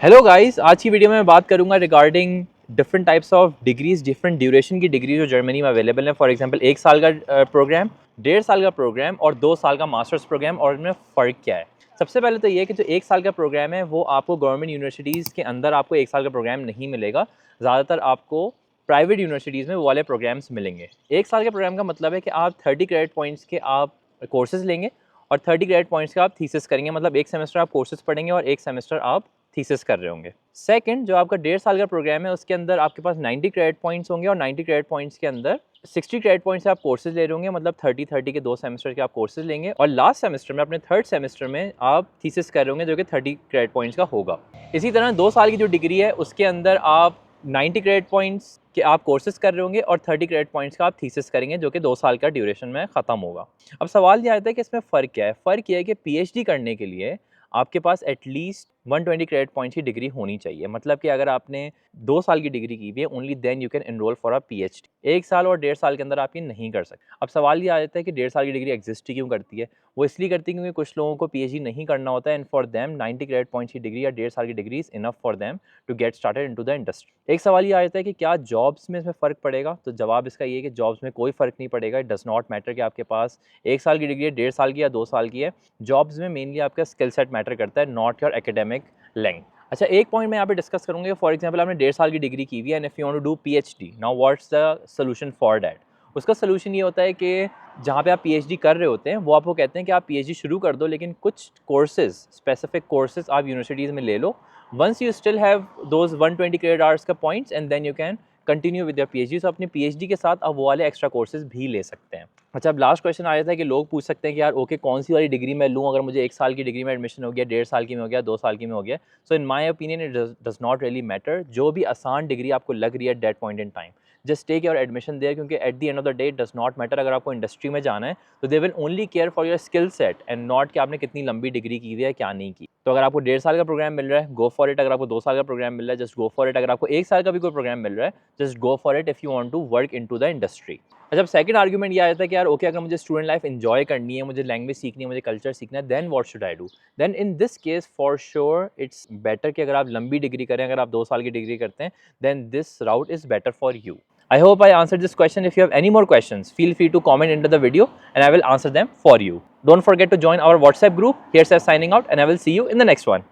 Hello guys, आज की video में मैं बात करूंगा regarding different types of degrees, different duration की डिग्री जो जर्मनी में अवेलेबल है। फॉर एग्जांपल 1 साल का प्रोग्राम, 1.5 साल का प्रोग्राम और 2 साल का मास्टर्स प्रोग्राम, और इनमें फ़र्क क्या है। सबसे पहले तो ये कि जो 1 साल का प्रोग्राम है वो आपको गवर्नमेंट यूनिवर्सिटीज़ के अंदर आपको 1 साल का प्रोग्राम नहीं मिलेगा। ज़्यादातर आपको प्राइवेट यूनिवर्सिटीज़ में वो वाले प्रोग्राम्स मिलेंगे। 1 साल के प्रोग्राम का मतलब है कि आप 30 क्रेडिट पॉइंट्स के आप कोर्सेज लेंगे और 30 क्रेडिट पॉइंट्स का आप थीसिस करेंगे। मतलब एक सेमेस्टर आप कोर्सेज पढ़ेंगे और एक सेमेस्टर आप थीसिस कर रहे होंगे। सेकंड, जो आपका 1.5 साल का प्रोग्राम है उसके अंदर आपके पास 90 क्रेडिट पॉइंट्स होंगे और 90 क्रेडिट पॉइंट्स के अंदर 60 क्रेडिट पॉइंट्स से आप कोर्सेज ले रहे होंगे। मतलब 30 के 2 सेमेस्टर के आप कोर्सेज लेंगे और लास्ट सेमेस्टर में, अपने थर्ड सेमेस्टर में, आप थीसिस कर रहे होंगे जो कि 30 क्रेडिट पॉइंट्स का होगा। इसी तरह 2 साल की जो डिग्री है उसके अंदर आप 90 क्रेडिट पॉइंट्स के आप कोर्सेज कर रहे होंगे और 30 क्रेडिट पॉइंट्स का आप थीसिस करेंगे जो कि 2 साल का ड्यूरेशन में ख़त्म होगा। अब सवाल ये आता है कि इसमें फ़र्क क्या है। फ़र्क ये है कि पीएचडी करने के लिए आपके पास एटलीस्ट 120 क्रेडिट पॉइंट्स की डिग्री होनी चाहिए। मतलब कि अगर आपने 2 साल की डिग्री की हुई है, only then you can enroll for a PhD. 1 साल और 1.5 साल के अंदर आप ये नहीं कर सकते। अब सवाल ये आ जाता है कि 1.5 साल की डिग्री एग्जिस्ट ही क्यों करती है। वो इसलिए करती है क्योंकि कुछ लोगों को पीएचडी नहीं करना होता है, and for them 90 credit points की डिग्री या 1.5 साल की degree is enough for them to get started into the industry. एक सवाल ये आ जाता है कि क्या जॉब्स में इसमें फ़र्क पड़ेगा। तो जवाब इसका ये है कि जॉब्स में कोई फ़र्क नहीं पड़ेगा। इट डज़ नॉट मैटर कि आपके पास 1 साल की डिग्री है, 1.5 साल की या 2 साल की है। जॉब्स में मेनली आपका स्किल सेट मैटर करता है, नॉट योर एकेडमिक लेंथ। अच्छा, एक पॉइंट मैं यहाँ पे डिस्कस करूँगा। फॉर एग्जांपल आपने 1.5 साल की डिग्री की हुई है and if you want to do PhD, now what's the solution for that. उसका सॉल्यूशन ये होता है कि जहाँ पे आप पीएचडी कर रहे होते हैं वो आपको कहते हैं कि आप पीएचडी शुरू कर दो, लेकिन कुछ कोर्सेज, स्पेसिफिक कोर्सेज आप यूनिवर्सिटीज़ में ले लो। Once you still have those 120 credit hours का points and then you can continue with your PhD. तो अपने पीएचडी के साथ आप वो वाले एक्स्ट्रा कोर्सेज भी ले सकते हैं। अच्छा, अब लास्ट क्वेश्चन आ जाता है कि लोग पूछ सकते हैं कि यार ओके, कौन सी वाली डिग्री मैं लूँ। अगर मुझे 1 साल की डिग्री में एडमिशन हो गया, 1.5 साल की में हो गया, 2 साल की में हो गया। So in my opinion it does not really matter. जो भी आसान डिग्री आपको लग रही है that point in time, just take your admission there, क्योंकि at the end of the day it does not matter. अगर आपको इंडस्ट्री में जाना है तो they will only care for your skill set and not कि आपने कितनी लंबी डिग्री की हुई है, क्या नहीं की। तो अगर आपको 1.5 साल का प्रोग्राम मिल रहा है, गो फॉर इट। अगर आपको 2 साल का प्रोग्राम मिल रहा है, जस्ट गो फॉर इट। अगर आपको 1 साल का भी कोई प्रोग्राम मिल रहा है, just go for it if you want to work into the industry. अच्छा, सेकंड आर्गुमेंट ये आ जाता है कि यार ओके, अगर मुझे स्टूडेंट लाइफ एंजॉय करनी है, मुझे लैंग्वेज सीखनी है, मुझे कल्चर सीखना है, then what should I do. Then in this case for sure it's better कि अगर आप लंबी डिग्री करें, अगर आप 2 साल की डिग्री करते हैं, then this route is better for you. I hope I answered this question. If you have any more questions, feel free to comment into the video and I will answer them for you. Don't forget to join our WhatsApp group. Here's us signing out and I will see you in the next one.